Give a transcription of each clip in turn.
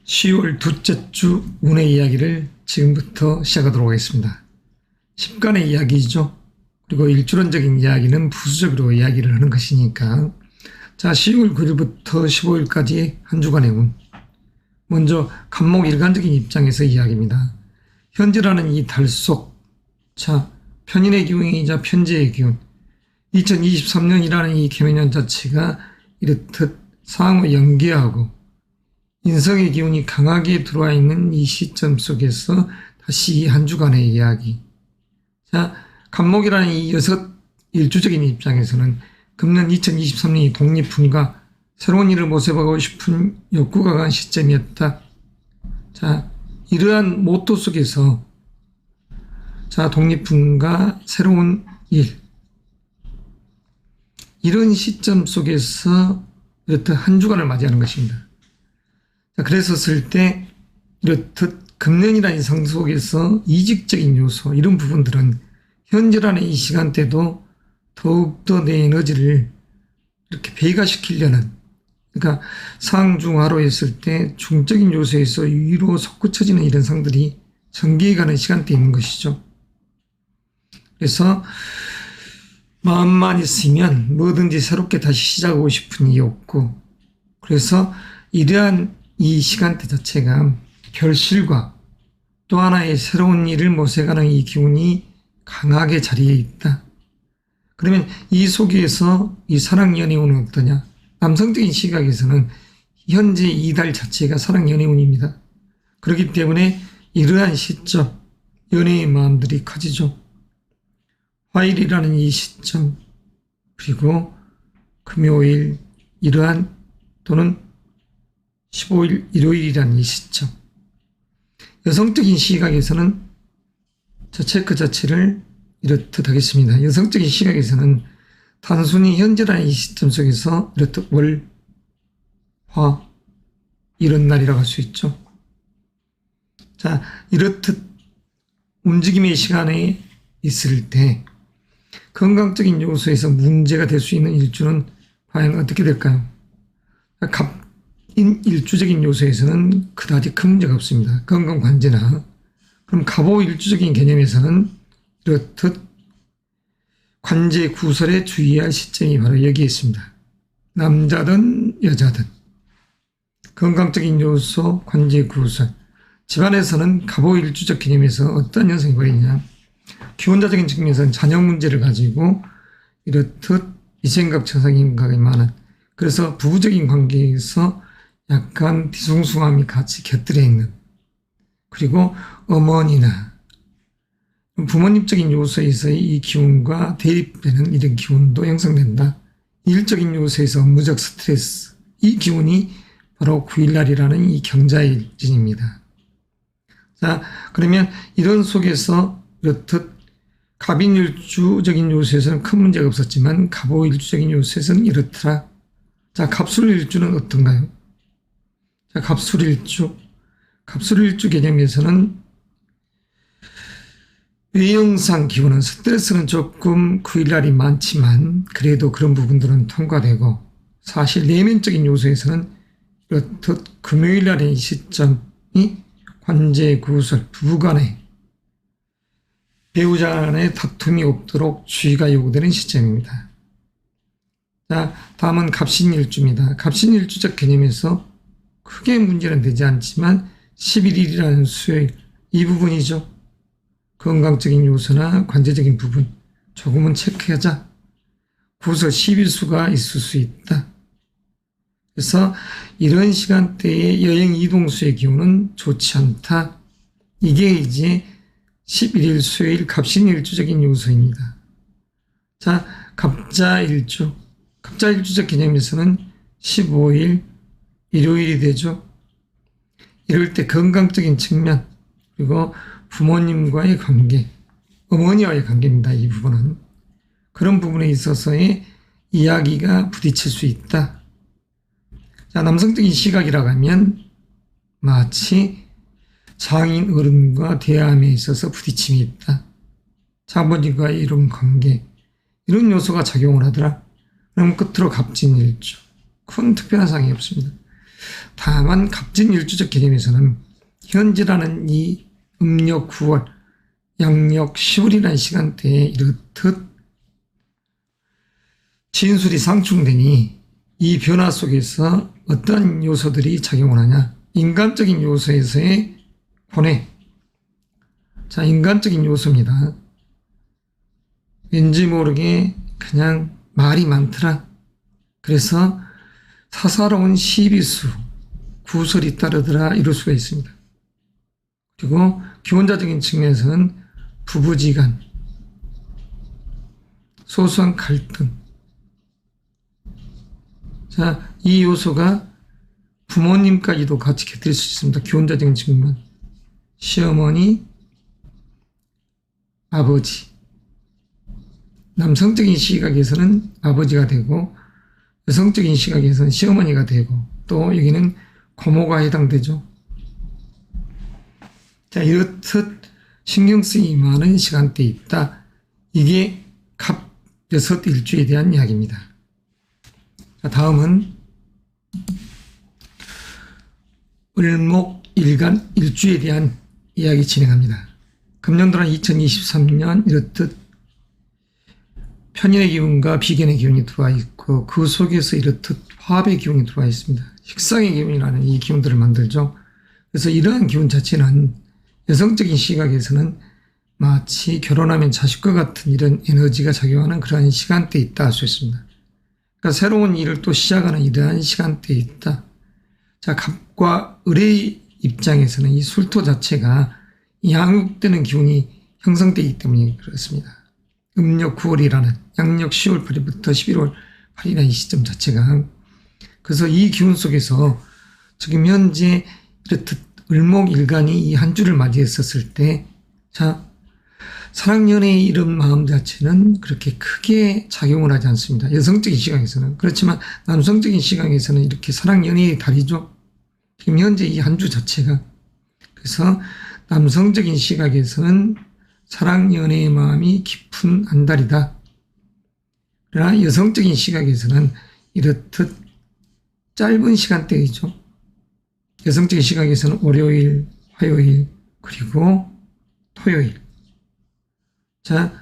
10월 둘째 주 운의 이야기를 지금부터 시작하도록 하겠습니다. 십간의 이야기죠. 그리고 일주론적인 이야기는 부수적으로 이야기를 하는 것이니까. 자, 10월 9일부터 15일까지 한 주간의 운. 먼저 간목 일간적인 입장에서 이야기입니다. 현재라는 이 달 속, 자, 편인의 기운이자 편재의 기운, 2023년이라는 이 개면년 자체가 이렇듯 상황을 연계하고 인성의 기운이 강하게 들어와 있는 이 시점 속에서 다시 이 한 주간의 이야기. 자, 간목이라는 이 여섯 일주적인 입장에서는 금년 2023년이 독립운과 새로운 일을 모색하고 싶은 욕구가 강한 시점이었다. 자, 이러한 모토 속에서 자, 독립운과 새로운 일, 이런 시점 속에서 이렇듯 한 주간을 맞이하는 것입니다. 자, 그랬었을 때 이렇듯 금년이라는 상 속에서 이직적인 요소, 이런 부분들은 현재라는 이 시간대도 더욱더 내 에너지를 이렇게 배가시키려는, 그러니까 상중하로 했을 때 중적인 요소에서 위로 솟구쳐지는 이런 상들이 전개해가는 시간대에 있는 것이죠. 그래서 마음만 있으면 뭐든지 새롭게 다시 시작하고 싶은 이 욕구, 그래서 이러한 이 시간대 자체가 결실과 또 하나의 새로운 일을 모색하는 이 기운이 강하게 자리에 있다. 그러면 이 속에서 이 사랑연애운은 어떠냐? 남성적인 시각에서는 현재 이 달 자체가 사랑연애운입니다. 그렇기 때문에 이러한 시점, 연애의 마음들이 커지죠. 화일이라는 이 시점, 그리고 금요일, 이러한 또는 15일, 일요일이라는 이 시점. 여성적인 시각에서는 저 체크 자체를 이렇듯 하겠습니다. 여성적인 시각에서는 단순히 현재라는 이 시점 속에서 이렇듯 월, 화, 이런 날이라고 할 수 있죠. 자, 이렇듯 움직임의 시간에 있을 때 건강적인 요소에서 문제가 될 수 있는 일주는 과연 어떻게 될까요? 갑인 일주적인 요소에서는 그다지 큰 문제가 없습니다. 건강 관제나. 그럼 갑오 일주적인 개념에서는 이렇듯 관제 구설에 주의해야 할 시점이 바로 여기에 있습니다. 남자든 여자든 건강적인 요소, 관제 구설. 집안에서는 갑오 일주적 개념에서 어떤 현상이 보이느냐? 기혼자적인 측면에서는 자녀 문제를 가지고 이렇듯 이생각 처상인각이 많은, 그래서 부부적인 관계에서 약간 뒤숭숭함이 같이 곁들여 있는, 그리고 어머니나 부모님적인 요소에서의 이 기운과 대립되는 이런 기운도 형성된다. 일적인 요소에서 업무적 스트레스, 이 기운이 바로 9일날이라는 이 경자일진입니다. 자, 그러면 이런 속에서 이렇듯 갑인일주적인 요소에서는 큰 문제가 없었지만 갑오일주적인 요소에서는 이렇더라. 자, 갑술일주는 어떤가요? 자, 갑술일주 개념에서는 외형상 기운은 스트레스는 조금 9일날이 많지만 그래도 그런 부분들은 통과되고, 사실 내면적인 요소에서는 이렇듯 금요일날의 시점이 관제 구설, 부부간의 배우자 간의 다툼이 없도록 주의가 요구되는 시점입니다. 자, 다음은 갑신일주입니다. 갑신일주적 개념에서 크게 문제는 되지 않지만 11일이라는 수요일, 이 부분이죠. 건강적인 요소나 관제적인 부분 조금은 체크하자. 구설 11수가 있을 수 있다. 그래서 이런 시간대에 여행 이동수의 기운은 좋지 않다. 이게 이제 11일 수요일 갑신일주적인 요소입니다. 자, 갑자일주. 갑자일주적 개념에서는 15일 일요일이 되죠. 이럴 때 건강적인 측면, 그리고 부모님과의 관계, 어머니와의 관계입니다. 이 부분은. 그런 부분에 있어서의 이야기가 부딪힐 수 있다. 자, 남성적인 시각이라고 하면 마치 장인 어른과 대함에 있어서 부딪힘이 있다. 자본주의와의 이런 관계, 이런 요소가 작용을 하더라. 그럼 끝으로 갑진일주. 큰 특별한 상황이 없습니다. 다만 갑진일주적 개념에서는 현재라는 이 음력 9월, 양력 10월이라는 시간대에 이렇듯 진술이 상충되니 이 변화 속에서 어떤 요소들이 작용을 하냐. 인간적인 요소에서의 혼외. 자, 인간적인 요소입니다. 왠지 모르게 그냥 말이 많더라. 그래서 사사로운 시비수, 구설이 따르더라 이럴 수가 있습니다. 그리고 기혼자적인 측면에서는 부부지간, 소소한 갈등. 자, 이 요소가 부모님까지도 같이 곁들일 수 있습니다. 기혼자적인 측면. 시어머니, 아버지. 남성적인 시각에서는 아버지가 되고 여성적인 시각에서는 시어머니가 되고 또 여기는 고모가 해당되죠. 자, 이렇듯 신경 쓰이 많은 시간대에 있다. 이게 갑 6일주에 대한 이야기입니다. 자, 다음은 을목일간 일주에 대한 이야기 진행합니다. 금년도는 2023년 이렇듯 편인의 기운과 비견의 기운이 들어와 있고 그 속에서 이렇듯 화합의 기운이 들어와 있습니다. 식상의 기운이라는 이 기운들을 만들죠. 그래서 이러한 기운 자체는 여성적인 시각에서는 마치 결혼하면 자식과 같은 이런 에너지가 작용하는 그러한 시간대에 있다 할 수 있습니다. 그러니까 새로운 일을 또 시작하는 이러한 시간대에 있다. 자, 갑과 을의 입장에서는 이 술토 자체가 양육되는 기운이 형성되기 때문에 그렇습니다. 음력 9월이라는 양력 10월 8일부터 11월 8일이라는 이 시점 자체가 그래서 이 기운 속에서 지금 현재 이렇듯 을목일간이 이 한 주를 맞이했었을 때 자, 사랑연애의 이런 마음 자체는 그렇게 크게 작용을 하지 않습니다. 여성적인 시각에서는. 그렇지만 남성적인 시각에서는 이렇게 사랑연애의 달이죠. 지금 현재 이 한 주 자체가. 그래서 남성적인 시각에서는 사랑연애의 마음이 깊은 한 달이다. 그러나 여성적인 시각에서는 이렇듯 짧은 시간대이죠. 여성적인 시각에서는 월요일, 화요일, 그리고 토요일. 자,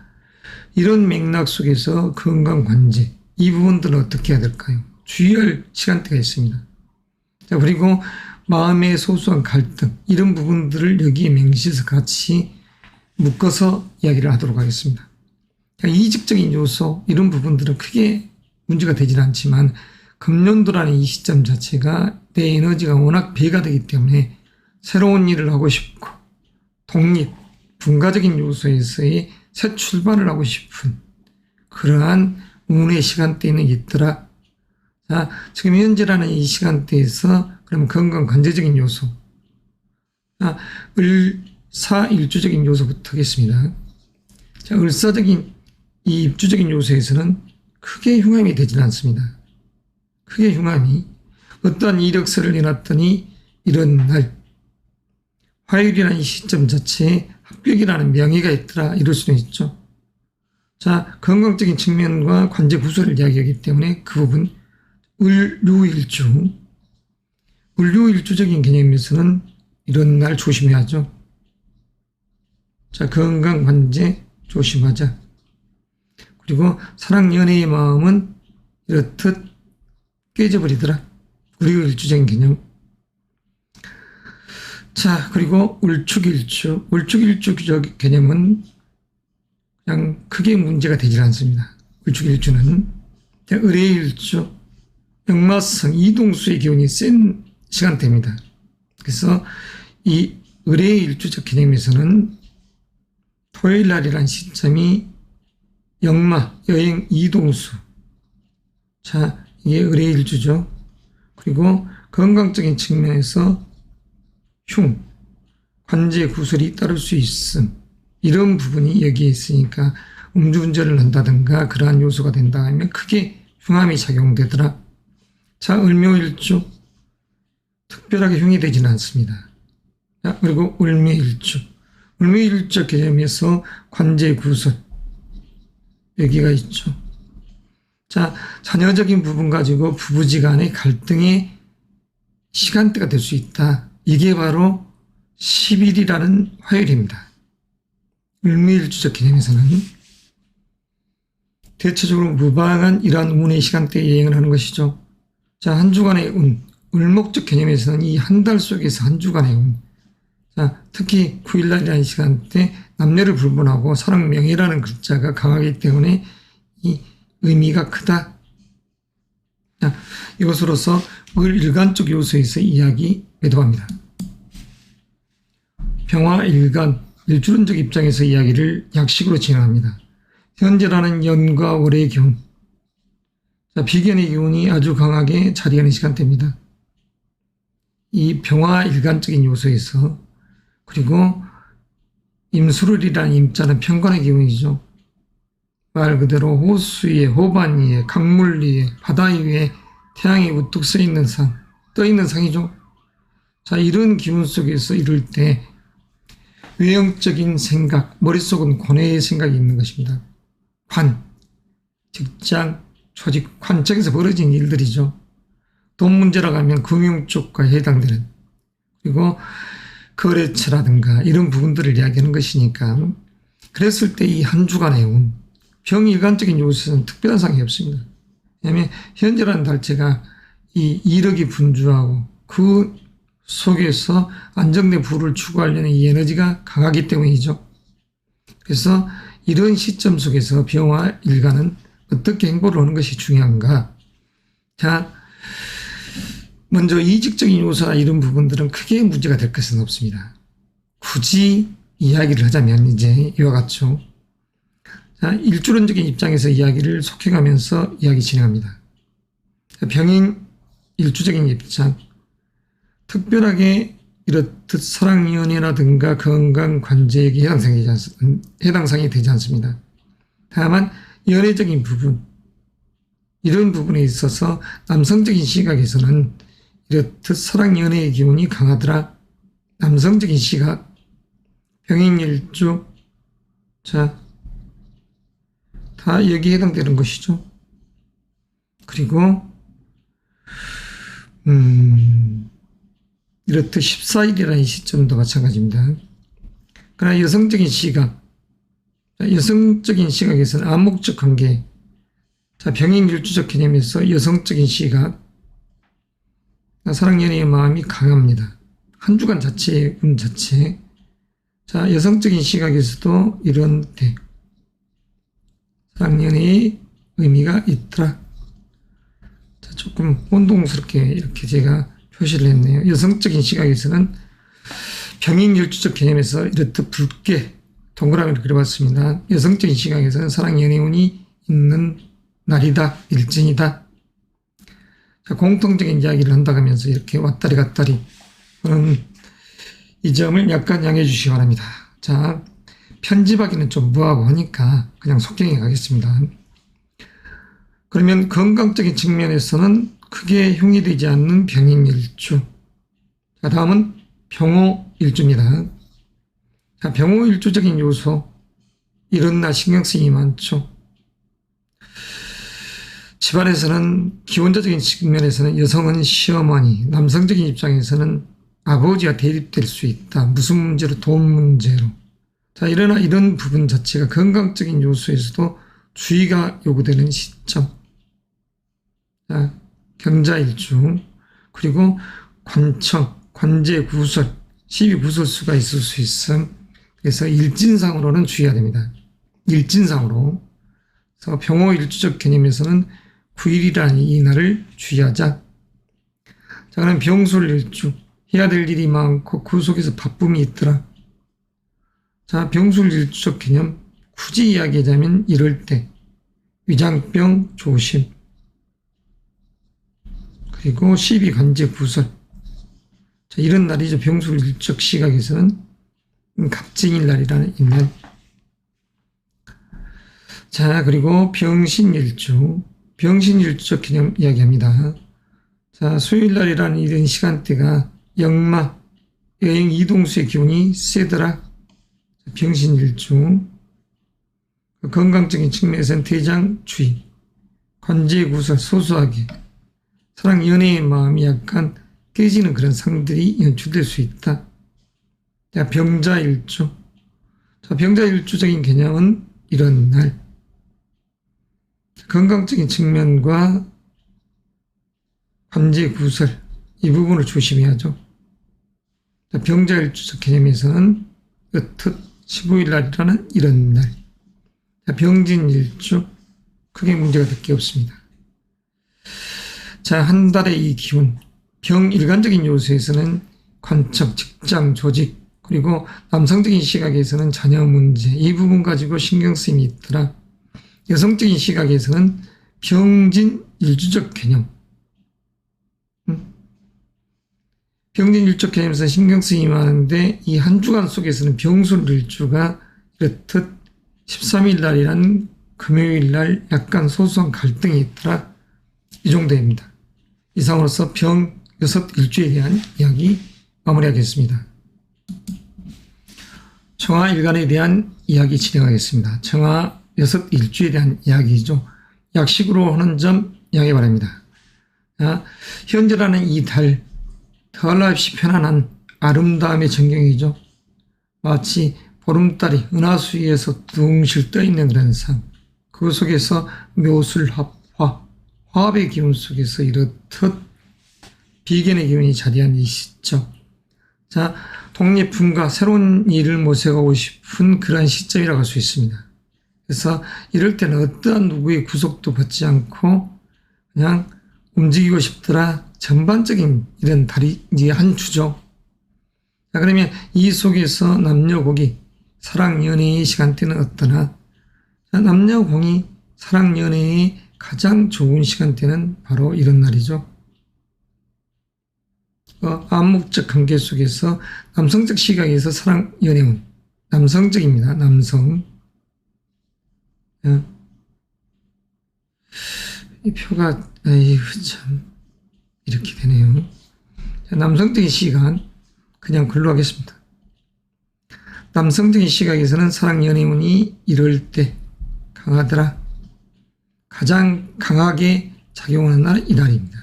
이런 맥락 속에서 건강 관제, 이 부분들은 어떻게 해야 될까요? 주의할 시간대가 있습니다. 자, 그리고 마음의 소소한 갈등, 이런 부분들을 여기에 명시해서 같이 묶어서 이야기를 하도록 하겠습니다. 이직적인 요소, 이런 부분들은 크게 문제가 되지는 않지만 금년도라는 이 시점 자체가 내 에너지가 워낙 배가 되기 때문에 새로운 일을 하고 싶고 독립, 분가적인 요소에서의 새 출발을 하고 싶은 그러한 운의 시간대에는 있더라. 자, 지금 현재라는 이 시간대에서 그러면 건강 관제적인 요소, 자, 을사일주적인 요소부터 하겠습니다. 자, 을사적인 이 입주적인 요소에서는 크게 흉함이 되지는 않습니다. 크게 흉함이 어떠한 이력서를 내놨더니 이런 날 화요일이라는 이 시점 자체에 합격이라는 명예가 있더라 이럴 수는 있죠. 자, 건강적인 측면과 관제 구설을 이야기하기 때문에 그 부분 을류일주, 을류일주적인 개념에서는 이런 날 조심해야죠. 자, 건강 관제 조심하자. 그리고 사랑 연애의 마음은 이렇듯 깨져버리더라. 을류일주적인 개념. 자, 그리고 울축일주. 울축일주 개념은 그냥 크게 문제가 되질 않습니다. 울축일주는 을의일주, 역마성, 이동수의 기운이 센 시간대입니다. 그래서 이 을의일주적 개념에서는 토요일 날이라는 시점이 역마, 여행, 이동수. 자, 이게 을의일주죠. 그리고 건강적인 측면에서 흉, 관제 구설이 따를 수 있음. 이런 부분이 여기에 있으니까 음주운전을 한다든가 그러한 요소가 된다 하면 크게 흉함이 작용되더라. 자, 을묘일주. 특별하게 흉이 되지는 않습니다. 자, 그리고 을묘일주. 을묘일주 개념에서 관제 구설. 여기가 있죠. 자, 자녀적인 부분 가지고 부부지간의 갈등의 시간대가 될 수 있다. 이게 바로 10일이라는 화요일입니다. 을무일주적 개념에서는 대체적으로 무방한 이러한 운의 시간대에 여행을 하는 것이죠. 자, 한 주간의 운, 을목적 개념에서는 이 한 달 속에서 한 주간의 운. 자, 특히 9일날이라는 시간대 남녀를 불문하고 사랑 명예라는 글자가 강하기 때문에 이 의미가 크다. 자, 이것으로서 일간적 요소에서 이야기 매도합니다. 병화 일간, 일주론적 입장에서 이야기를 약식으로 진행합니다. 현재라는 연과 월의 기운, 자, 비견의 기운이 아주 강하게 자리하는 시간대입니다. 이 병화 일간적인 요소에서 그리고 임수를이라는 임자는 편관의 기운이죠. 말 그대로 호수 위에, 호반 위에, 강물 위에, 바다 위에 태양이 우뚝 서 있는 상, 떠 있는 상이죠. 자, 이런 기운 속에서 이룰 때 외형적인 생각, 머릿속은 관해의 생각이 있는 것입니다. 관, 직장, 조직, 관청에서 벌어진 일들이죠. 돈 문제라고 하면 금융 쪽과 해당되는, 그리고 거래처라든가 이런 부분들을 이야기하는 것이니까, 그랬을 때 이 한 주간의 운, 병일간적인 요소에서는 특별한 상이 없습니다. 왜냐하면 현재라는 달체가 이 이력이 분주하고 그 속에서 안정된 부를 추구하려는 이 에너지가 강하기 때문이죠. 그래서 이런 시점 속에서 병화 일간은 어떻게 행보를 하는 것이 중요한가? 자, 먼저 이직적인 요소나 이런 부분들은 크게 문제가 될 것은 없습니다. 굳이 이야기를 하자면 이제 이와 같죠. 자, 일주론적인 입장에서 이야기를 속해가면서 이야기 진행합니다. 병인 일주적인 입장, 특별하게 이렇듯 사랑연애라든가 건강 관제액이 해당상이 되지 않습니다. 다만 연애적인 부분, 이런 부분에 있어서 남성적인 시각에서는 이렇듯 사랑연애의 기운이 강하더라. 남성적인 시각, 병인일주, 자, 다 여기에 해당되는 것이죠. 그리고 이렇듯 14일이라는 시점도 마찬가지입니다. 그러나 여성적인 시각, 여성적인 시각에서는 암목적 관계, 자, 병인일주적 개념에서 여성적인 시각, 사랑연애의 마음이 강합니다. 한 주간 자체의 운 자체. 자, 여성적인 시각에서도 이런 때 사랑연애의 의미가 있더라. 자, 조금 혼동스럽게 이렇게 제가 표시를 했네요. 여성적인 시각에서는 병인일주적 개념에서 이렇듯 붉게 동그라미를 그려봤습니다. 여성적인 시각에서는 사랑연애운이 있는 날이다, 일진이다. 자, 공통적인 이야기를 한다고 하면서 이렇게 왔다리 갔다리 하는 이 점을 약간 양해해 주시기 바랍니다. 자, 편집하기는 좀 뭐하고 하니까 그냥 속경해 가겠습니다. 그러면 건강적인 측면에서는 크게 흉이 되지 않는 병인일주. 자, 다음은 병호일주입니다. 자, 병호일주적인 요소, 이런 날 신경 쓰임이 많죠. 집안에서는 기원자적인 측면에서는 여성은 시어머니, 남성적인 입장에서는 아버지와 대립될 수 있다. 무슨 문제로? 돈 문제로. 자, 이러나 이런 부분 자체가 건강적인 요소에서도 주의가 요구되는 시점. 자, 경자일주, 그리고 관청, 관제 구설, 시비 구설수가 있을 수 있음. 그래서 일진상으로는 주의해야 됩니다. 일진상으로. 그래서 병호일주적 개념에서는 9일이라는 이 날을 주의하자. 자, 그럼 병술일주, 해야 될 일이 많고 그 속에서 바쁨이 있더라. 자, 병술일주적 개념, 굳이 이야기하자면 이럴 때 위장병 조심, 그리고 시비 관제 구설. 자, 이런 날이죠. 병술일적 시각에서는 갑진일 날이라는 이 날. 자, 그리고 병신일주, 병신일주적 개념 이야기합니다. 자, 수요일날이라는 이런 시간대가 역마, 여행 이동수의 기운이 세더라. 병신일주. 건강적인 측면에서는 대장 주의, 관제 구설 소소하게, 사랑 연애의 마음이 약간 깨지는 그런 상들이 연출될 수 있다. 자, 병자일주. 자, 병자일주적인 개념은 이런 날. 건강적인 측면과 관제 구설, 이 부분을 조심해야죠. 자, 병자일주적 개념에서는 어떻 15일 날이라는 이런 날. 자, 병진일주, 크게 문제가 될 게 없습니다. 자, 한 달의 이 기운, 병일간적인 요소에서는 관청, 직장, 조직, 그리고 남성적인 시각에서는 자녀 문제, 이 부분 가지고 신경 쓰임이 있더라. 여성적인 시각에서는 병진일주적 개념, 병진일주적 개념에서 신경 쓰임이 많은데 이 한 주간 속에서는 병술일주가 이렇듯 13일 날이란 금요일 날 약간 소소한 갈등이 있더라. 이 정도입니다. 이상으로서 병 6일주에 대한 이야기 마무리하겠습니다. 청하 일간에 대한 이야기 진행하겠습니다. 청하 6일주에 대한 이야기죠. 약식으로 하는 점 양해 바랍니다. 현재라는 이 달, 더할 없이 편안한 아름다움의 전경이죠. 마치 보름달이 은하수 위에서 둥실 떠있는 그런 상, 그 속에서 묘술합, 화합의 기운 속에서 이렇듯 비견의 기운이 자리한 이 시점. 자, 독립품과 새로운 일을 모색하고 싶은 그런 시점이라고 할 수 있습니다. 그래서 이럴 때는 어떠한 누구의 구속도 받지 않고 그냥 움직이고 싶더라. 전반적인 이런 달이 이제 한 주죠. 자, 그러면 이 속에서 남녀공이 사랑 연애의 시간대는 어떠나? 자, 남녀공이 사랑 연애의 가장 좋은 시간대는 바로 이런 날이죠. 암묵적 관계 속에서 남성적 시각에서 사랑 연애운, 남성적입니다. 남성. 이 표가 참 이렇게 되네요. 남성적인 시각 그냥 글로 하겠습니다. 남성적인 시각에서는 사랑 연애운이 이럴 때 강하더라. 가장 강하게 작용하는 날은 이날입니다.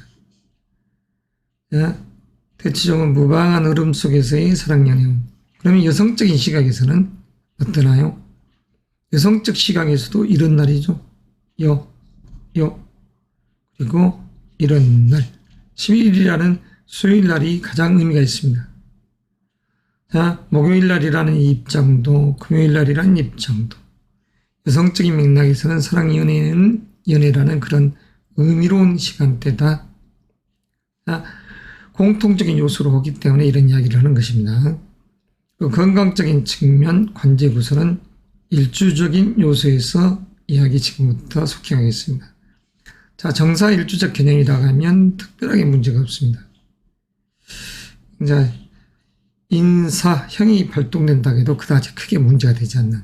대체적으로 무방한 흐름 속에서의 사랑 연애운. 그러면 여성적인 시각에서는 어떠나요? 여성적 시각에서도 이런 날이죠. 그리고 이런 날. 11일이라는 수요일 날이 가장 의미가 있습니다. 자, 목요일 날이라는 입장도, 금요일 날이라는 입장도. 여성적인 맥락에서는 사랑 연애라는 그런 의미로운 시간대다. 자, 공통적인 요소로 오기 때문에 이런 이야기를 하는 것입니다. 그 건강적인 측면, 관제 구설은 일주적인 요소에서 이야기 지금부터 속행하겠습니다. 자, 정사 일주적 개념이라고 하면 특별하게 문제가 없습니다. 이제 인사형이 발동된다고 해도 그다지 크게 문제가 되지 않는.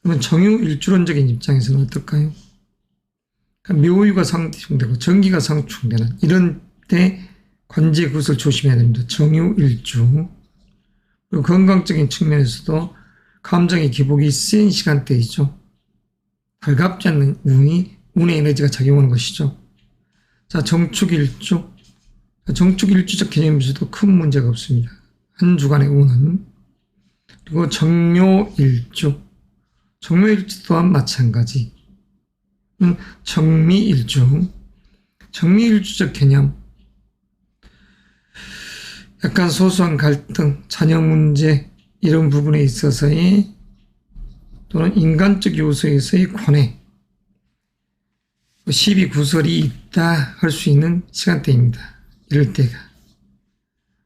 그러면 정유 일주론적인 입장에서는 어떨까요? 그러니까 묘유가 상충되고 정기가 상충되는 이런 때 관제 구설 조심해야 됩니다. 정유 일주. 그리고 건강적인 측면에서도 감정의 기복이 센 시간대이죠. 달갑지 않는 운의 에너지가 작용하는 것이죠. 자, 정축일주. 정축일주적 개념에서도 큰 문제가 없습니다. 한 주간의 운은. 그리고 정묘일주. 정묘일주 또한 마찬가지. 정미일주. 정미일주적 개념. 약간 소소한 갈등, 자녀 문제 이런 부분에 있어서의 또는 인간적 요소에서의 관해, 시비 구설이 있다 할 수 있는 시간대입니다. 이럴 때가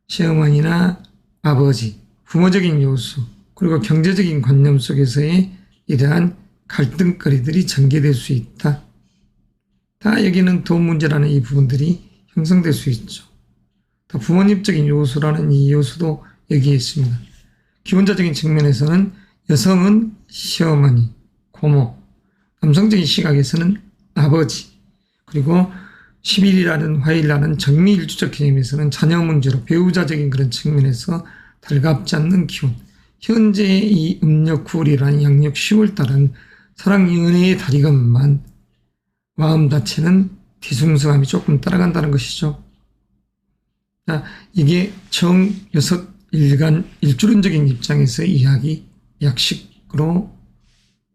시어머니나 아버지, 부모적인 요소 그리고 경제적인 관념 속에서의 이러한 갈등거리들이 전개될 수 있다. 다 여기는 돈 문제라는 이 부분들이 형성될 수 있죠. 또 부모님적인 요소라는 이 요소도 여기에 있습니다. 기본자적인 측면에서는 여성은 시어머니, 고모, 남성적인 시각에서는 아버지, 그리고 10일이라는 화일이라는 정미일주적 개념에서는 자녀 문제로 배우자적인 그런 측면에서 달갑지 않는 기운, 현재의 이 음력 9월이라는 양력 10월달은 사랑 연애의 달이건만 마음 자체는 뒤숭숭함이 조금 따라간다는 것이죠. 자, 이게 정 여섯 일간 일주론적인 입장에서 이야기 약식으로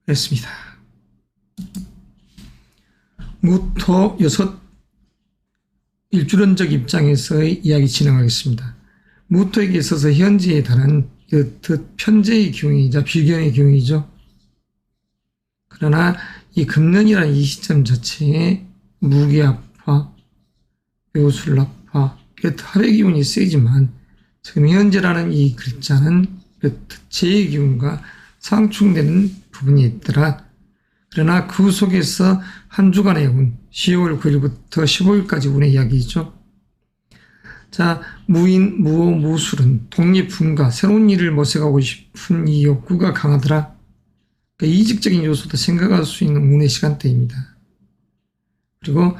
했습니다. 무토 여섯 일주론적 입장에서의 이야기 진행하겠습니다. 무토에게 있어서 현재에 달한 여뜻 편재의 기운이자 비견의 기운이죠. 그러나 이 금년이라는 이 시점 자체에 무기압화, 묘술납화, 합의 기운이 세지만 지금 현재라는 이 글자는 재의 기운과 상충되는 부분이 있더라. 그러나 그 속에서 한 주간의 운, 10월 9일부터 15일까지 운의 이야기죠. 자, 무인, 무호, 무술은 독립분과 새로운 일을 모색하고 싶은 이 욕구가 강하더라. 그러니까 이직적인 요소도 생각할 수 있는 운의 시간대입니다. 그리고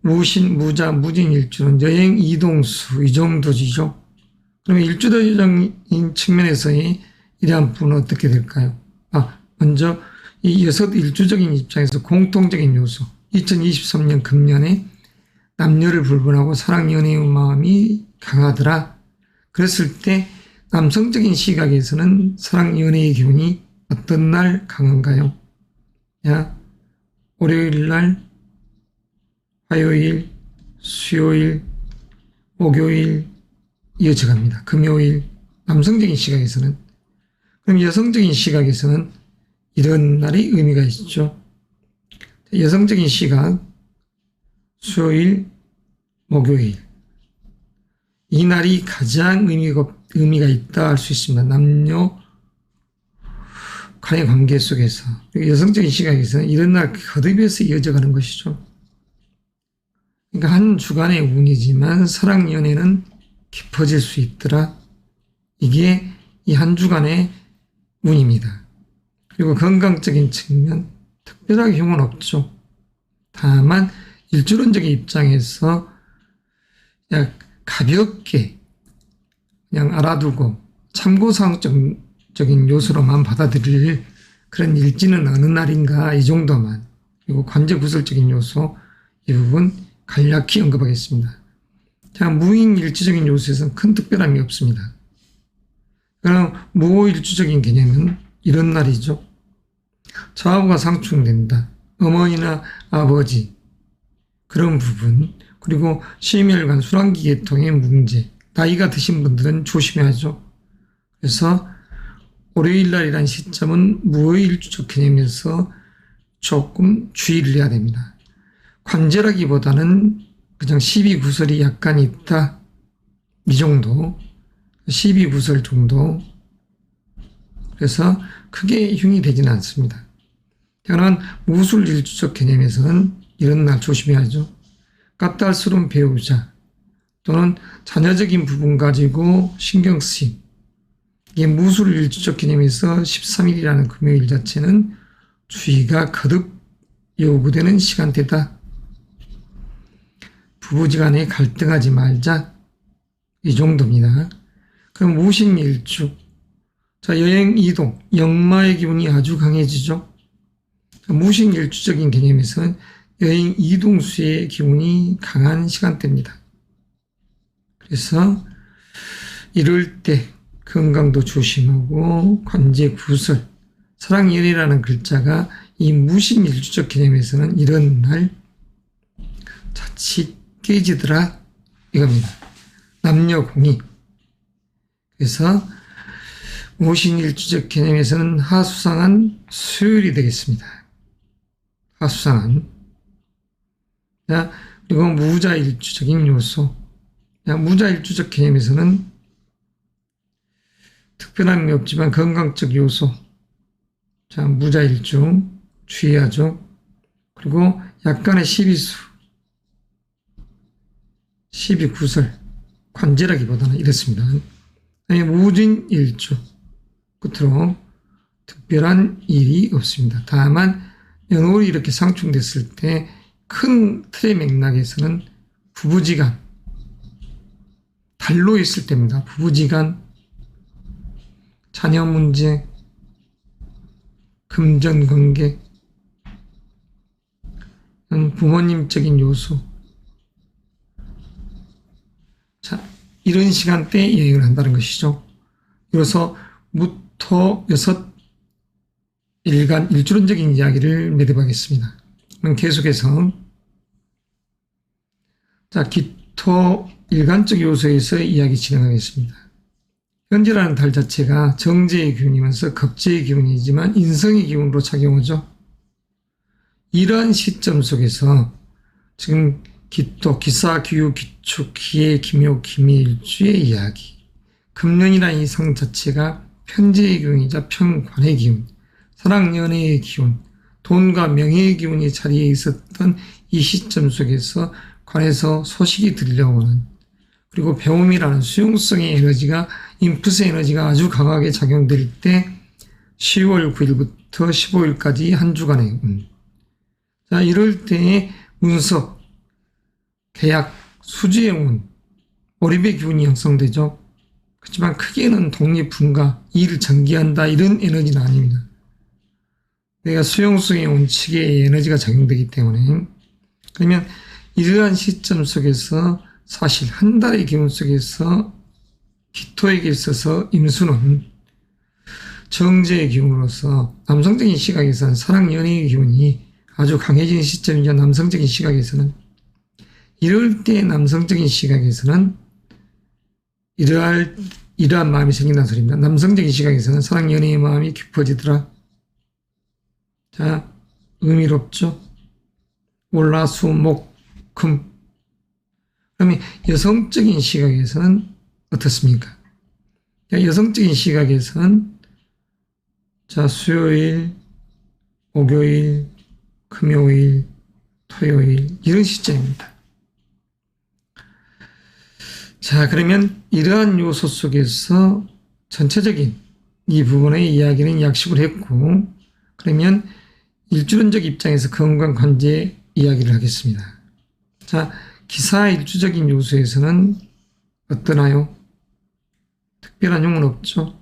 무신, 무자, 무진, 일주는 여행, 이동수 이 정도지죠. 그러면 일주도적인 측면에서의 이러한 부분은 어떻게 될까요? 먼저 이 여섯 일주적인 입장에서 공통적인 요소, 2023년 금년에 남녀를 불문하고 사랑 연애의 마음이 강하더라. 그랬을 때 남성적인 시각에서는 사랑 연애의 기운이 어떤 날 강한가요? 월요일 날, 화요일, 수요일, 목요일 이어져 갑니다. 금요일, 남성적인 시각에서는. 그럼 여성적인 시각에서는 이런 날이 의미가 있죠. 여성적인 시각, 수요일, 목요일. 이 날이 가장 의미가 있다 할 수 있습니다. 남녀 간의 관계 속에서. 여성적인 시각에서는 이런 날 거듭해서 이어져가는 것이죠. 그러니까 한 주간의 운이지만 사랑 연애는 깊어질 수 있더라. 이게 이 한 주간의 운입니다. 그리고 건강적인 측면 특별하게 흉은 없죠. 다만 일주론적인 입장에서 그냥 가볍게 그냥 알아두고 참고사항적인 요소로만 받아들일 그런 일지는 어느 날인가 이 정도만. 그리고 관제구설적인 요소 이 부분 간략히 언급하겠습니다. 자, 무인일주적인 요소에서는 큰 특별함이 없습니다. 그럼 무호일주적인 개념은 이런 날이죠. 좌우가 상충된다. 어머니나 아버지 그런 부분, 그리고 심혈관 순환기 계통의 문제, 나이가 드신 분들은 조심해야죠. 그래서 월요일날이라는 시점은 무호일주적 개념에서 조금 주의를 해야 됩니다. 관제라기보다는 그냥 12구설이 약간 있다. 이 정도. 12구설 정도. 그래서 크게 흉이 되지는 않습니다. 그러나 무술일주적 개념에서는 이런 날 조심해야죠. 까탈스러운 배우자 또는 자녀적인 부분 가지고 신경 쓰임. 이게 무술일주적 개념에서 13일이라는 금요일 자체는 주의가 거듭 요구되는 시간대다. 부부지간에 갈등하지 말자. 이 정도입니다. 그럼 무신일주. 자, 여행, 이동, 역마의 기운이 아주 강해지죠. 무신일주적인 개념에서는 여행, 이동수의 기운이 강한 시간대입니다. 그래서 이럴 때 건강도 조심하고 관제 구설, 사랑연애라는 글자가 이 무신일주적 개념에서는 이런 날 자칫 깨지더라 이겁니다. 남녀공이. 그래서 무신일주적 개념에서는 하수상한 수요일이 되겠습니다. 하수상한. 자, 그리고 무자일주적인 요소. 자, 무자일주적 개념에서는 특별한 게 없지만 건강적 요소. 자, 무자일주 주의하죠. 그리고 약간의 시비수, 시비구설, 관제라기보다는 이렇습니다. 아니, 무진일주 끝으로 특별한 일이 없습니다. 다만 연월이 이렇게 상충됐을 때 큰 틀의 맥락에서는 부부지간, 달로 있을 때입니다. 부부지간, 자녀 문제, 금전관계, 부모님적인 요소. 자, 이런 시간대에 여행을 한다는 것이죠. 그래서 무토 여섯 일간 일주론적인 이야기를 매듭하겠습니다. 그럼 계속해서 자, 기토 일간적 요소에서 이야기 진행하겠습니다. 현재라는 달 자체가 정제의 기운이면서 겁제의 기운이지만 인성의 기운으로 작용하죠. 이러한 시점 속에서 지금 기토, 기사, 기유, 기축, 기해, 기묘, 기미, 일주의 이야기. 금년이라는 이상 자체가 편재의 기운이자 편관의 기운, 사랑, 연애의 기운, 돈과 명예의 기운이 자리에 있었던 이 시점 속에서 관에서 소식이 들려오는, 그리고 배움이라는 수용성의 에너지가, 인풋의 에너지가 아주 강하게 작용될 때 10월 9일부터 15일까지 한 주간의 자, 이럴 때에 문서, 계약, 수주의 운, 몰입의 기운이 형성되죠. 그렇지만 크게는 독립분가, 일을 전개한다 이런 에너지는 아닙니다. 내가 수용성의 원칙에 에너지가 작용되기 때문에, 그러면 이러한 시점 속에서 사실 한 달의 기운 속에서 기토에게 있어서 임수는 정제의 기운으로서 남성적인 시각에서는 사랑, 연애의 기운이 아주 강해진 시점이죠. 남성적인 시각에서는. 이럴 때 남성적인 시각에서는 이러한 마음이 생긴다는 소리입니다. 남성적인 시각에서는 사랑, 연애의 마음이 깊어지더라. 자, 의미롭죠? 월, 수, 목, 금. 그러면 여성적인 시각에서는 어떻습니까? 여성적인 시각에서는 자, 수요일, 목요일, 금요일, 토요일 이런 시점입니다. 자, 그러면 이러한 요소 속에서 전체적인 이 부분의 이야기는 약식을 했고, 그러면 일주론적 입장에서 건강 관제 이야기를 하겠습니다. 자, 기사 일주적인 요소에서는 어떠나요? 특별한 용은 없죠.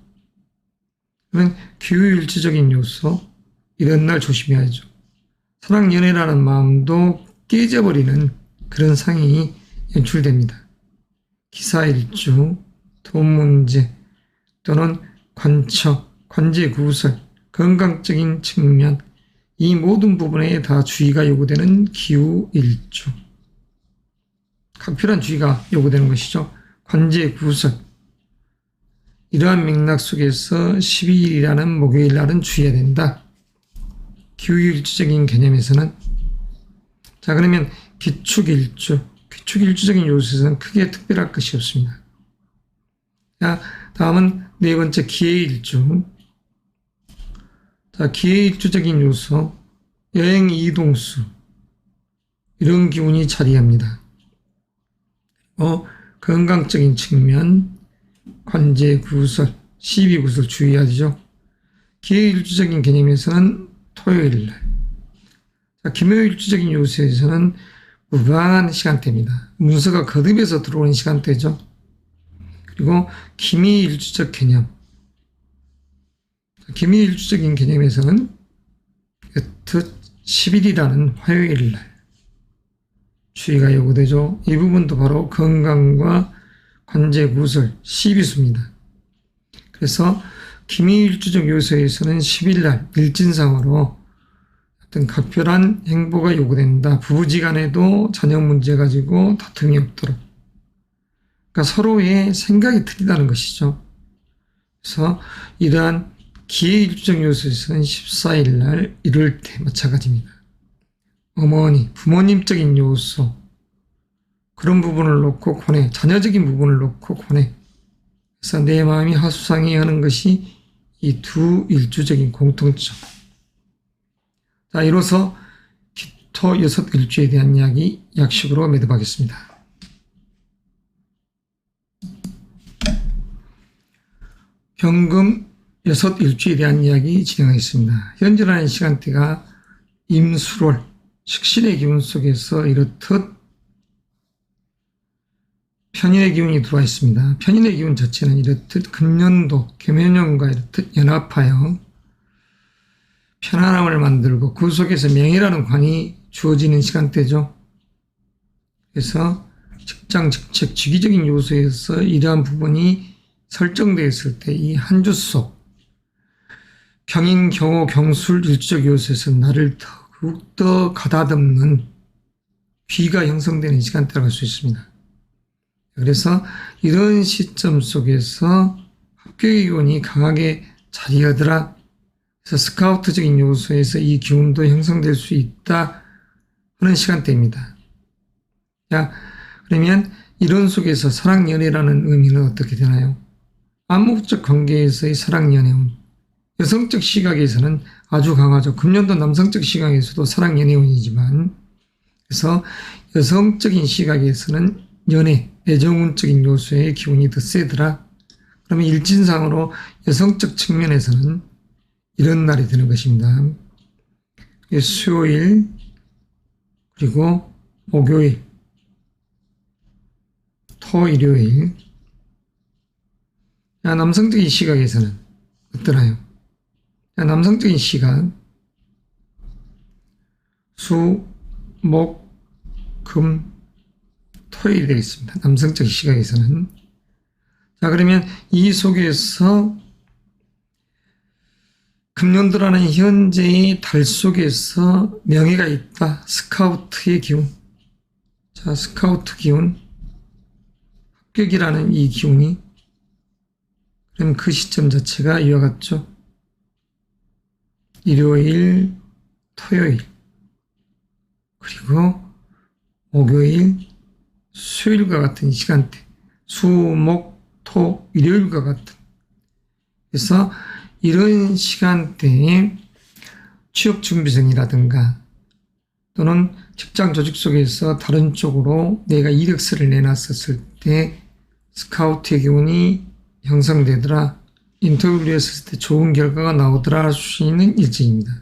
그러면 기후일주적인 요소, 이런 날 조심해야죠. 사랑, 연애라는 마음도 깨져버리는 그런 상황이 연출됩니다. 기사일주, 돈 문제, 또는 관처, 관제 구설, 건강적인 측면, 이 모든 부분에 다 주의가 요구되는 기후일주. 각별한 주의가 요구되는 것이죠. 관제 구설. 이러한 맥락 속에서 12일이라는 목요일 날은 주의해야 된다. 기후일주적인 개념에서는. 자, 그러면 기축일주. 기축일주적인 요소에서는 크게 특별할 것이 없습니다. 자, 다음은 네 번째 기해일주. 자, 기해일주적인 요소, 여행 이동수. 이런 기운이 자리합니다. 건강적인 측면, 관제 구설, 시비 구설 주의하죠. 기해일주적인 개념에서는 토요일날. 자, 기묘일주적인 요소에서는 무방한 시간대입니다. 문서가 거듭해서 들어오는 시간대죠. 그리고 기미일주적 개념. 기미일주적인 개념에서는 여튼 10일이라는 화요일날 주의가 요구되죠. 이 부분도 바로 건강과 관제 구설, 시비수입니다. 그래서 기미일주적 요소에서는 10일날 일진상으로 어떤 각별한 행보가 요구된다. 부부지간에도 자녀 문제 가지고 다툼이 없도록. 그러니까 서로의 생각이 틀리다는 것이죠. 그래서 이러한 기해일주적 요소에서는 14일날 이럴 때 마찬가지입니다. 어머니, 부모님적인 요소, 그런 부분을 놓고 고뇌, 자녀적인 부분을 놓고 고뇌. 그래서 내 마음이 하수상해하는 것이 이 두 일주적인 공통점. 자, 이로써 기토 여섯 일주에 대한 이야기 약식으로 매듭하겠습니다. 경금 여섯 일주에 대한 이야기 진행하겠습니다. 현재라는 시간대가 임수월, 식신의 기운 속에서 이렇듯 편인의 기운이 들어와 있습니다. 편인의 기운 자체는 이렇듯 금년도, 계면년과 이렇듯 연합하여 편안함을 만들고 그 속에서 명예라는 관이 주어지는 시간대죠. 그래서 직장, 직책, 주기적인 요소에서 이러한 부분이 설정되었을 때 이 한 주 속 경인, 경호, 경술, 일주적 요소에서 나를 더욱더 가다듬는 귀가 형성되는 시간대라고 할 수 있습니다. 그래서 이런 시점 속에서 합격의 기운이 강하게 자리하더라. 그래서 스카우트적인 요소에서 이 기운도 형성될 수 있다 하는 시간대입니다. 자, 그러면 이런 속에서 사랑연애라는 의미는 어떻게 되나요? 암묵적 관계에서의 사랑연애운, 여성적 시각에서는 아주 강하죠. 금년도 남성적 시각에서도 사랑연애운이지만, 그래서 여성적인 시각에서는 연애, 애정운적인 요소의 기운이 더 세더라. 그러면 일진상으로 여성적 측면에서는 이런 날이 되는 것입니다. 수요일, 그리고 목요일, 토, 일요일. 남성적인 시각에서는 어떠나요? 남성적인 시각, 수, 목, 금, 토일이 되겠습니다. 남성적 시각에서는. 자, 그러면 이 속에서 금년도라는 현재의 달 속에서 명예가 있다. 스카우트의 기운. 자, 스카우트 기운. 합격이라는 이 기운이. 그럼 그 시점 자체가 이와 같죠. 일요일, 토요일, 그리고 목요일, 수요일과 같은 시간대, 수, 목, 토, 일요일과 같은. 그래서 이런 시간대에 취업 준비생이라든가 또는 직장 조직 속에서 다른 쪽으로 내가 이력서를 내놨었을 때 스카우트의 기운이 형성되더라. 인터뷰를 했을 때 좋은 결과가 나오더라 할 수 있는 일지입니다.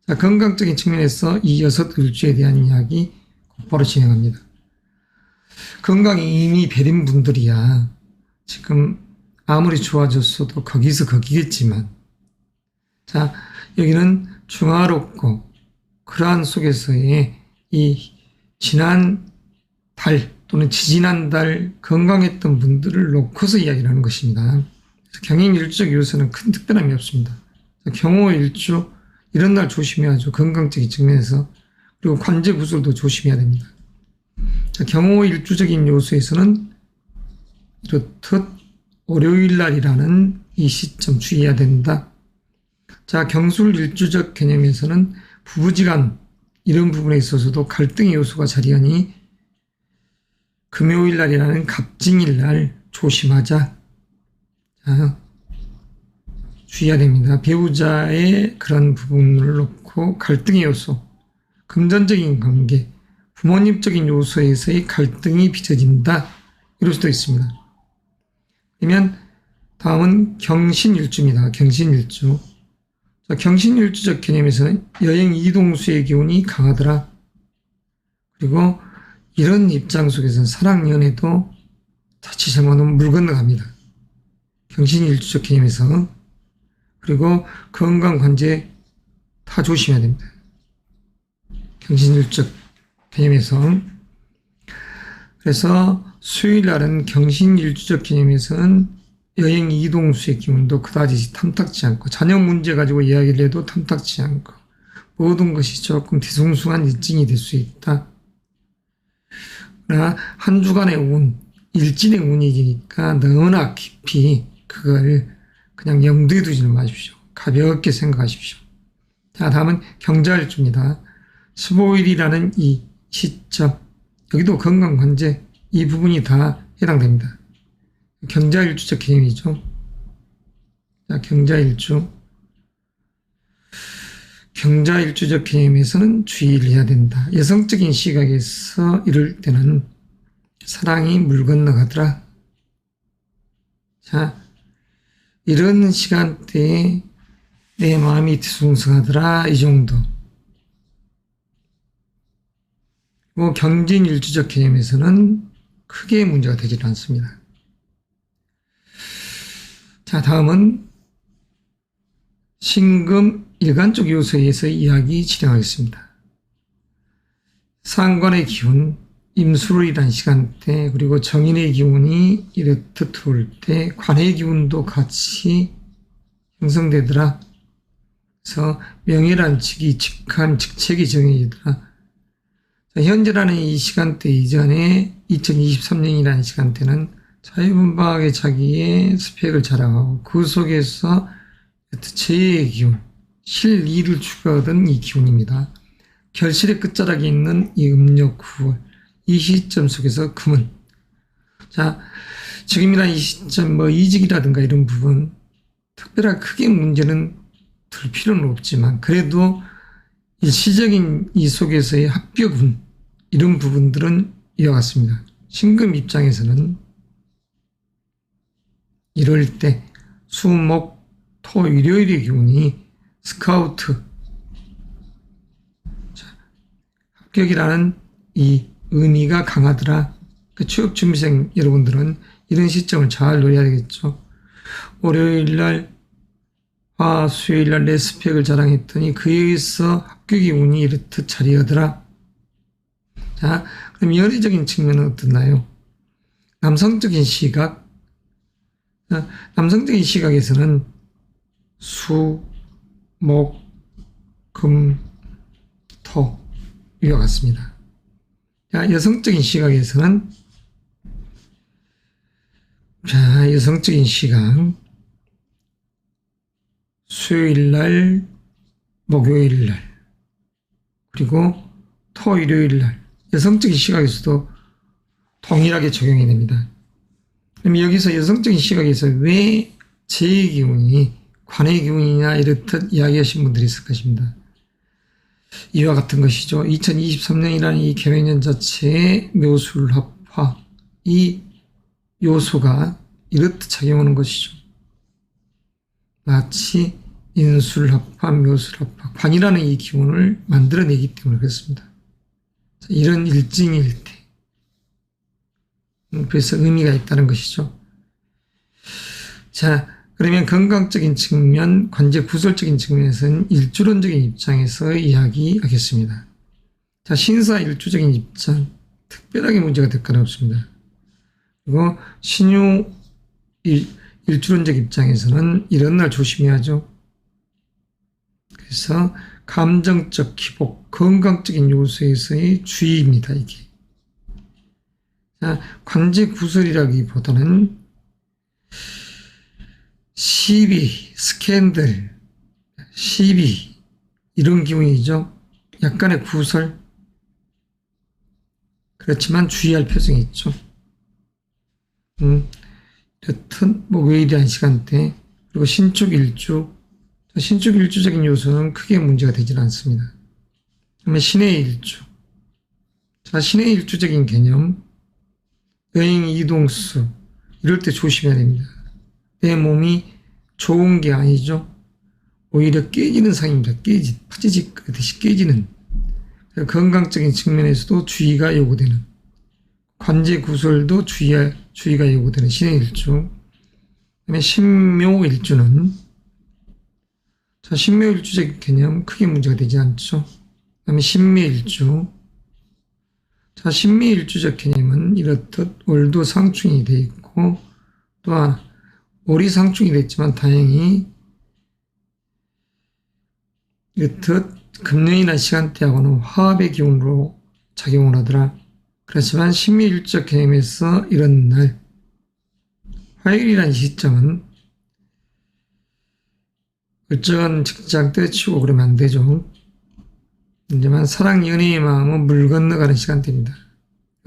자, 건강적인 측면에서 이 6일주에 대한 이야기 곧바로 진행합니다. 건강이 이미 베린 분들이야 지금 아무리 좋아졌어도 거기서 거기겠지만, 자, 여기는 중화롭고 그러한 속에서의 이 지난 달 또는 지지난 달 건강했던 분들을 놓고서 이야기를 하는 것입니다. 경인 일주적 요소는 큰 특별함이 없습니다. 경호 일주 이런 날 조심해야죠. 건강적인 측면에서. 그리고 관제 구술도 조심해야 됩니다. 자, 경호 일주적인 요소에서는 이렇듯 월요일 날이라는 이 시점 주의해야 된다. 자, 경술 일주적 개념에서는 부부지간 이런 부분에 있어서도 갈등의 요소가 자리하니 금요일 날이라는 갑진일 날 조심하자. 자, 주의해야 됩니다. 배우자의 그런 부분을 놓고 갈등의 요소, 금전적인 관계, 부모님적인 요소에서의 갈등이 빚어진다. 이럴 수도 있습니다. 그러면 다음은 경신일주입니다. 경신일주. 자, 경신일주적 개념에서는 여행 이동수의 기운이 강하더라. 그리고 이런 입장 속에서는 사랑연애도 자칫 잘못하면 물 건너갑니다. 경신일주적 개념에서. 그리고 건강관제 다 조심해야 됩니다. 경신일주적 개념에서. 그래서 수요일 날은 경신일주적 개념에서는 여행 이동수의 기운도 그다지 탐탁지 않고, 자녀 문제 가지고 이야기를 해도 탐탁지 않고, 모든 것이 조금 뒤숭숭한 일진이 될 수 있다. 그러나 한 주간의 운, 일진의 운이니까 너무나 깊이 그걸 그냥 염두에 두지 마십시오. 가볍게 생각하십시오. 자, 다음은 경자일주입니다. 15일이라는 이 시점, 여기도 건강관제 이 부분이 다 해당됩니다. 경자일주적 개념이죠. 자, 경자일주적 개념에서는 주의를 해야 된다. 여성적인 시각에서 이럴 때는 사랑이 물 건너가더라. 자, 이런 시간대에 내 마음이 뒤숭숭하더라. 이 정도. 그리고 경진일주적 개념에서는 크게 문제가 되질 않습니다. 자, 다음은 신금 일간적 요소에 의해서 이야기 진행하겠습니다. 상관의 기운, 임술이라는 시간대, 그리고 정인의 기운이 이렇듯 들어올 때 관의 기운도 같이 형성되더라. 그래서 명예란 직이 직한 직책이 정해지더라. 현재라는 이 시간대 이전에 2023년이라는 시간대는 자유분방하게 자기의 스펙을 자랑하고 그 속에서 제2의 기운, 실리를 추구하던 이 기운입니다. 결실의 끝자락에 있는 이 음력 9월, 이 시점 속에서 금은, 자, 지금이란 이 시점, 이직이라든가 이런 부분, 특별하게 크게 문제는 들 필요는 없지만, 그래도 일시적인 이 속에서의 합격운, 이런 부분들은 이와 같습니다. 신금 입장에서는 이럴 때 수, 목, 토, 일요일의 기운이 스카우트, 자, 합격이라는 이 의미가 강하더라. 그 취업준비생 여러분들은 이런 시점을 잘 노려야 되겠죠. 월요일날, 화, 수요일날 내 스펙을 자랑했더니 그에 의해서 합격의 운이 이렇듯 자리하더라. 자, 그럼 연애적인 측면은 어떻나요? 남성적인 시각, 남성적인 시각에서는 수, 목, 금, 토, 이와 같습니다. 자, 여성적인 시각에서는, 자, 여성적인 시각, 수요일날, 목요일날, 그리고 토, 일요일날, 여성적인 시각에서도 동일하게 적용이 됩니다. 그럼 여기서 여성적인 시각에서 왜 제2의 기운이 관의 기운이냐 이렇듯 이야기하신 분들이 있을 것입니다. 이와 같은 것이죠. 2023년이라는 이 개명년 자체의 묘술합화, 이 요소가 이렇듯 작용하는 것이죠. 마치 인술합화, 묘술합화, 관이라는 이 기운을 만들어내기 때문에 그렇습니다. 이런 일진일태, 그래서 의미가 있다는 것이죠. 자, 그러면 건강적인 측면, 관제 구설적인 측면에서는 일주론적인 입장에서 이야기하겠습니다. 자, 신사 일주적인 입장, 특별하게 문제가 될 건 없습니다. 그리고 신유 일주론적 입장에서는 이런 날 조심해야죠. 그래서 감정적 기복, 건강적인 요소에서의 주의입니다, 이게. 자, 관제 구설이라기보다는 시비, 스캔들, 시비, 이런 기운이죠. 약간의 구설. 그렇지만 주의할 필요성이 있죠. 여튼 목요일이란 시간대, 그리고 신축 일주, 신축 일주적인 요소는 크게 문제가 되질 않습니다. 그러면 신의 일주. 자, 신의 일주적인 개념, 여행 이동수, 이럴 때 조심해야 됩니다. 내 몸이 좋은 게 아니죠. 오히려 깨지는 상입니다. 파지직하듯이 깨지는. 건강적인 측면에서도 주의가 요구되는. 관제 구설도 주의가 요구되는 신의 일주. 그다음에 신묘 일주는, 자, 신묘 일주적 개념 크게 문제가 되지 않죠. 그다음에 신묘 일주. 자, 신묘 일주적 개념은 이렇듯 월도 상충이 되어 있고, 또한 월이 상충이 됐지만 다행히 이렇듯 금년이나 시간대하고는 화합의 기운으로 작용을 하더라. 그렇지만 신묘 일주적 개념에서 이런 날, 화요일이라는 시점은 일정한 직장 때려치우고 그러면 안 되죠. 하지만 사랑 연애의 마음은 물 건너가는 시간대입니다.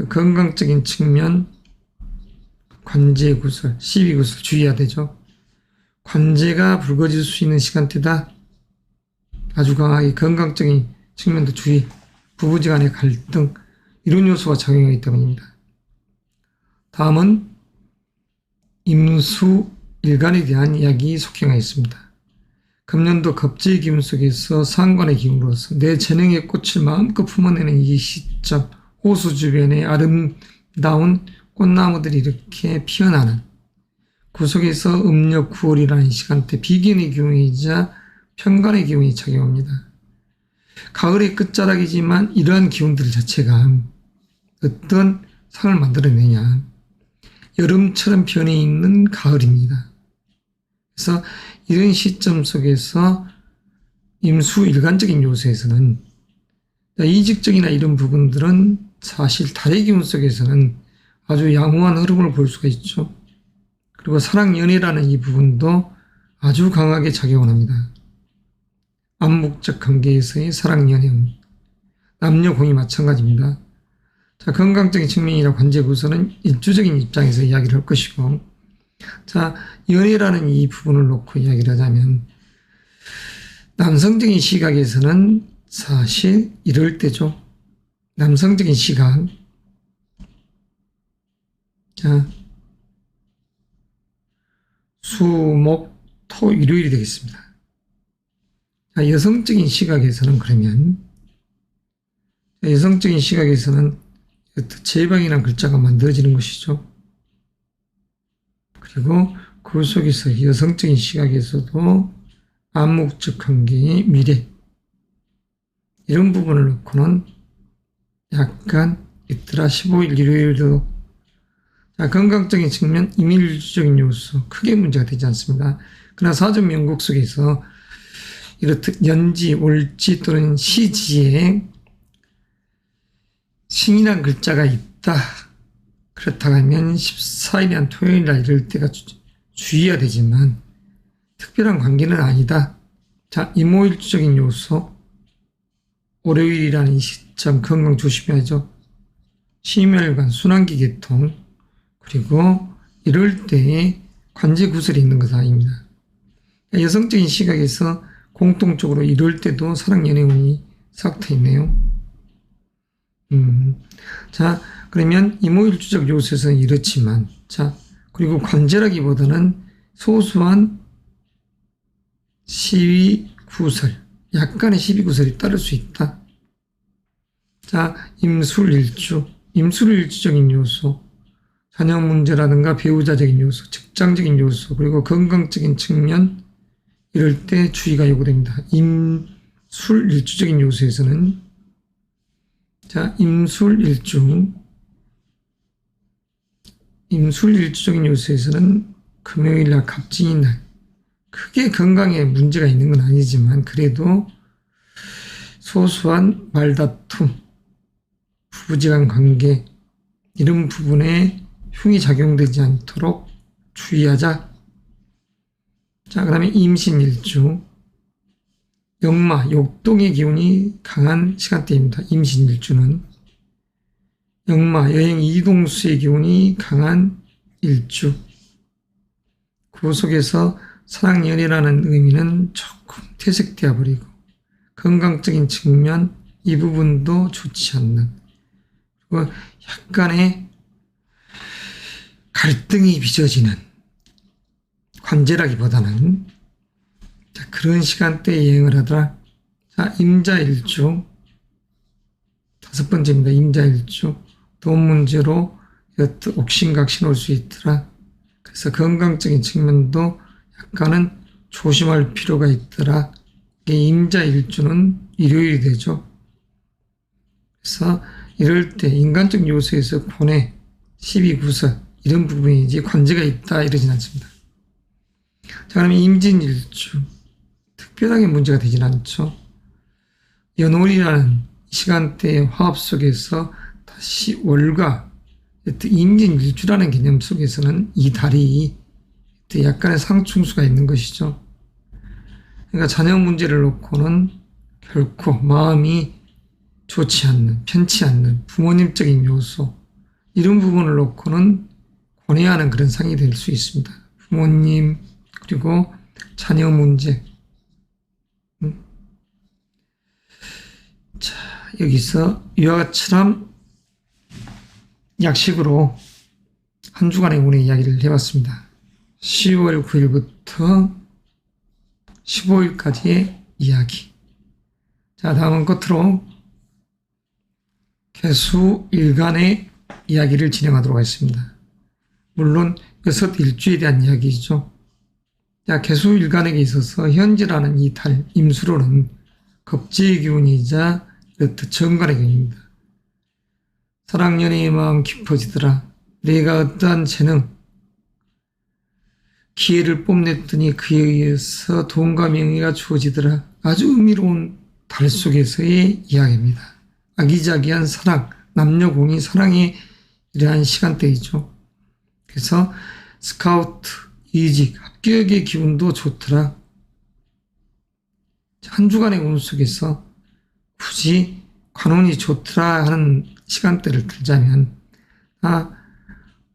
건강적인 측면, 관제 구설, 시비 구설 주의해야 되죠. 관제가 붉어질 수 있는 시간대다. 아주 강하게 건강적인 측면도 주의, 부부지간의 갈등, 이런 요소가 작용하기 때문입니다. 다음은 임수 일간에 대한 이야기 속행하여 있습니다. 금년도 겁제의 기운 속에서 상관의 기운으로서 내 재능의 꽃을 마음껏 품어내는 이 시점, 호수 주변에 아름다운 꽃나무들이 이렇게 피어나는 그 속에서 음력 9월이라는 시간대 비견의 기운이자 편관의 기운이 작용합니다. 가을의 끝자락이지만 이러한 기운들 자체가 어떤 상을 만들어내냐. 여름처럼 변해 있는 가을입니다. 그래서 이런 시점 속에서 임수 일간적인 요소에서는 이직적이나 이런 부분들은 사실 달의 기운 속에서는 아주 양호한 흐름을 볼 수가 있죠. 그리고 사랑 연애라는 이 부분도 아주 강하게 작용을 합니다. 암묵적 관계에서의 사랑 연애운 남녀 공이 마찬가지입니다. 자, 건강적인 측면이나 관제 구조는 일주적인 입장에서 이야기를 할 것이고, 자, 연애라는 이 부분을 놓고 이야기를 하자면 남성적인 시각에서는 사실 이럴 때죠. 남성적인 시각. 자, 수, 목, 토, 일요일이 되겠습니다. 자, 여성적인 시각에서는 그러면 여성적인 시각에서는 제방이라는 글자가 만들어지는 것이죠. 그리고 그 속에서 여성적인 시각에서도 암묵적 관계의 미래 이런 부분을 놓고는 약간 있더라. 15일 일요일도 자, 건강적인 측면 임일주적인 요소 크게 문제가 되지 않습니다. 그러나 사전 명곡 속에서 이렇듯 연지, 월지 또는 시지에 신이란 글자가 있다. 그렇다고 하면 14일이나 토요일이나 이럴 때가 주의해야 되지만 특별한 관계는 아니다. 자, 이모일주적인 요소 월요일이라는 이 시점 건강 조심해야죠. 심혈관, 순환기 계통 그리고 이럴 때에 관제 구설이 있는 것은 아닙니다. 여성적인 시각에서 공통적으로 이럴 때도 사랑 연애운이 싹트 있네요. 자, 그러면 이모일주적 요소에서는 이렇지만, 자, 그리고 관제라기보다는 소소한 시위 구설, 약간의 시비 구설이 따를 수 있다. 자, 임술일주, 임술일주적인 요소, 자녀 문제라든가 배우자적인 요소, 직장적인 요소, 그리고 건강적인 측면, 이럴 때 주의가 요구됩니다. 임술일주적인 요소에서는 자, 임술일주적인 요소에서는 금요일날 갑진인 날 크게 건강에 문제가 있는 건 아니지만 그래도 소소한 말다툼, 부부지간 관계 이런 부분에 흉이 작용되지 않도록 주의하자. 자, 그 다음에 임신일주 역마, 욕동의 기운이 강한 시간대입니다. 임신일주는 역마, 여행 이동수의 기운이 강한 일주. 그 속에서 사랑연애라는 의미는 조금 퇴색되어 버리고 건강적인 측면 이 부분도 좋지 않는 그리고 약간의 갈등이 빚어지는 관제라기보다는 자, 그런 시간대에 여행을 하더라. 자, 임자일주 다섯 번째입니다. 임자일주 돈 문제로 옥신각신 올 수 있더라. 그래서 건강적인 측면도 약간은 조심할 필요가 있더라. 임자일주는 일요일이 되죠. 그래서 이럴 때 인간적 요소에서 고뇌, 시비구설 이런 부분이지 관제가 있다 이러진 않습니다. 자, 그러면 임진일주 특별하게 문제가 되진 않죠. 연월이라는 시간대의 화합 속에서 다시 월과 임진일주라는 개념 속에서는 이 달이 약간의 상충수가 있는 것이죠. 그러니까 자녀 문제를 놓고는 결코 마음이 좋지 않는, 편치 않는 부모님적인 요소 이런 부분을 놓고는 고뇌하는 그런 상이 될 수 있습니다. 부모님 그리고 자녀 문제. 자, 여기서 이와 같이처럼 약식으로 한 주간의 운의 이야기를 해봤습니다. 10월 9일부터 15일까지의 이야기. 자, 다음은 끝으로 개수일간의 이야기를 진행하도록 하겠습니다. 물론 6일주에 대한 이야기죠. 자, 개수일간에게 있어서 현재라는 이 달 임수로는 겁재의 기운이자 이렇듯 정관의 기운입니다. 사랑 연애의 마음 깊어지더라. 내가 어떠한 재능, 기회를 뽐냈더니 그에 의해서 돈과 명예가 주어지더라. 아주 흥미로운 달 속에서의 이야기입니다. 아기자기한 사랑, 남녀공이 사랑의 이러한 시간대이죠. 그래서 스카우트, 이직, 합격의 기운도 좋더라. 한 주간의 운 속에서 굳이 관운이 좋더라 하는 시간대를 들자면,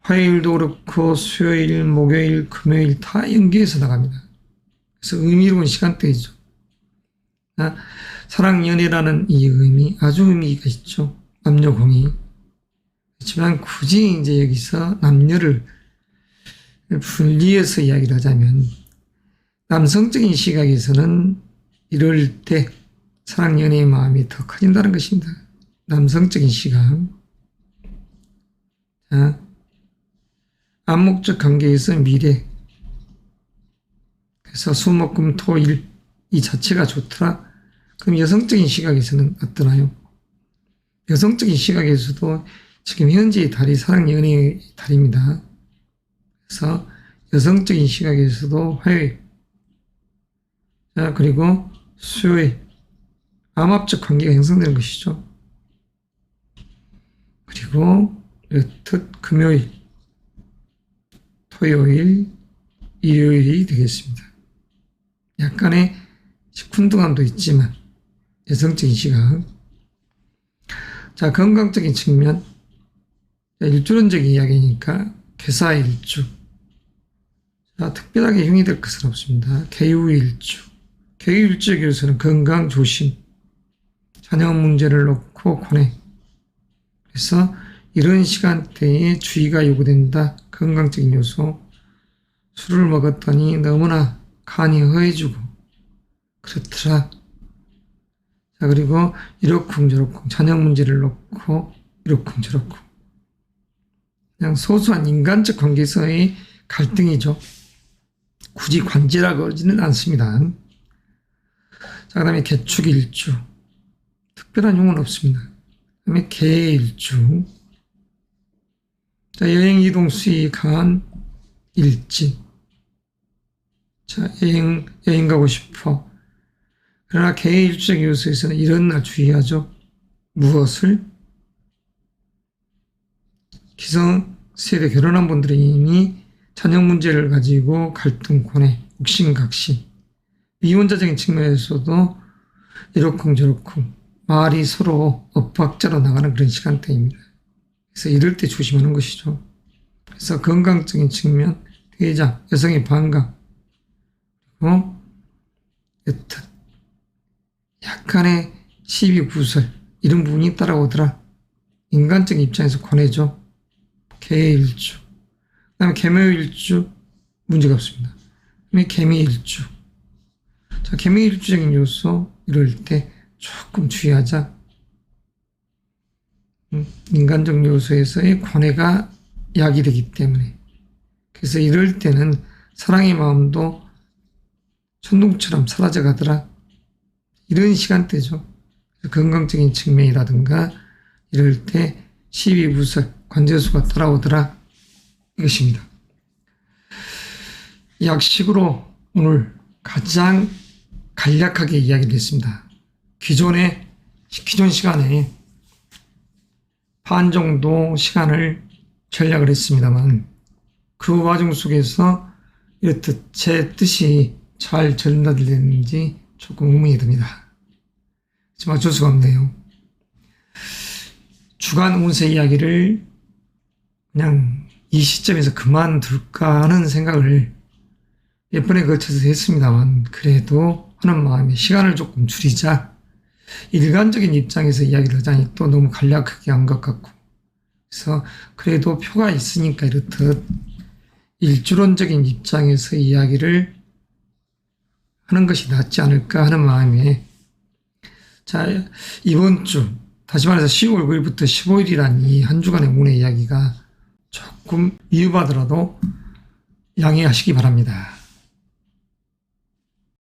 화요일도 그렇고 수요일, 목요일, 금요일 다 연기해서 나갑니다. 그래서 의미로운 시간대이죠. 사랑 연애라는 이 의미, 아주 의미가 있죠. 남녀공이. 그렇지만 굳이 이제 여기서 남녀를 분리해서 이야기를 하자면, 남성적인 시각에서는 이럴 때 사랑 연애의 마음이 더 커진다는 것입니다. 남성적인 시각. 자, 암묵적 관계에서 미래. 그래서 수목금토일 이 자체가 좋더라. 그럼 여성적인 시각에서는 어떠나요? 여성적인 시각에서도 지금 현재의 달이 사랑 연애의 달입니다. 그래서 여성적인 시각에서도 화요일, 자, 그리고 수요일, 암합적 관계가 형성되는 것이죠. 그리고 이렇듯 금요일, 토요일, 일요일이 되겠습니다. 약간의 시큰둥함도 있지만 여성적인 시각. 자, 건강적인 측면. 일주론적인 이야기니까 개사일주. 자, 특별하게 흉이 될 것은 없습니다. 개유일주. 개유일주에서는 건강 조심, 자녀 문제를 놓고 권해. 그래서 이런 시간대에 주의가 요구된다. 건강적인 요소. 술을 먹었더니 너무나 간이 허해지고 그렇더라. 자, 그리고 이러쿵저러쿵 자녀 문제를 놓고 이러쿵저러쿵. 그냥 소소한 인간적 관계에서의 갈등이죠. 굳이 관계라고 하지는 않습니다. 자, 그 다음에 개축일주. 특별한 용어는 없습니다. 그 다음에 개일주. 자, 여행 이동 수익이 강한 일진. 자, 여행 가고 싶어. 그러나 개일주적 요소에서는 이런 날 주의하죠. 무엇을? 기성세대 결혼한 분들이 이미 자녀 문제를 가지고 갈등, 고뇌, 옥신각신, 미혼자적인 측면에서도 이러쿵저러쿵 말이 서로 엇박자로 나가는 그런 시간대입니다. 그래서 이럴 때 조심하는 것이죠. 그래서 건강적인 측면, 대장, 여성의 방광, 그리고 여튼 약간의 시비구설 이런 부분이 따라오더라. 인간적인 입장에서 권해죠. 개일주. 그 다음에 개묘일주 문제가 없습니다. 그 다음에 개미일주. 자, 개미일주적인 요소 이럴 때 조금 주의하자. 인간적 요소에서의 권해가 약이 되기 때문에. 그래서 이럴 때는 사랑의 마음도 천둥처럼 사라져 가더라. 이런 시간대죠. 건강적인 측면이라든가 이럴 때 시비구설, 관제수가 따라오더라. 이것입니다. 약식으로 오늘 가장 간략하게 이야기를 했습니다. 기존 시간에 반 정도 시간을 전략을 했습니다만 그 과정 속에서 이렇듯 제 뜻이 잘 전달되는지 조금 의문이 듭니다. 하지만 어쩔 수가 없네요. 주간 운세 이야기를 그냥 이 시점에서 그만둘까 하는 생각을 몇 번에 걸쳐서 했습니다만 그래도 하는 마음에 시간을 조금 줄이자. 일관적인 입장에서 이야기를 하자니 또 너무 간략하게 한 것 같고 그래서 그래도 표가 있으니까 이렇듯 일주론적인 입장에서 이야기를 하는 것이 낫지 않을까 하는 마음에 자, 이번 주 다시 말해서 10월 9일부터 15일이란 이 한 주간의 운의 이야기가 조금 미흡하더라도 양해하시기 바랍니다.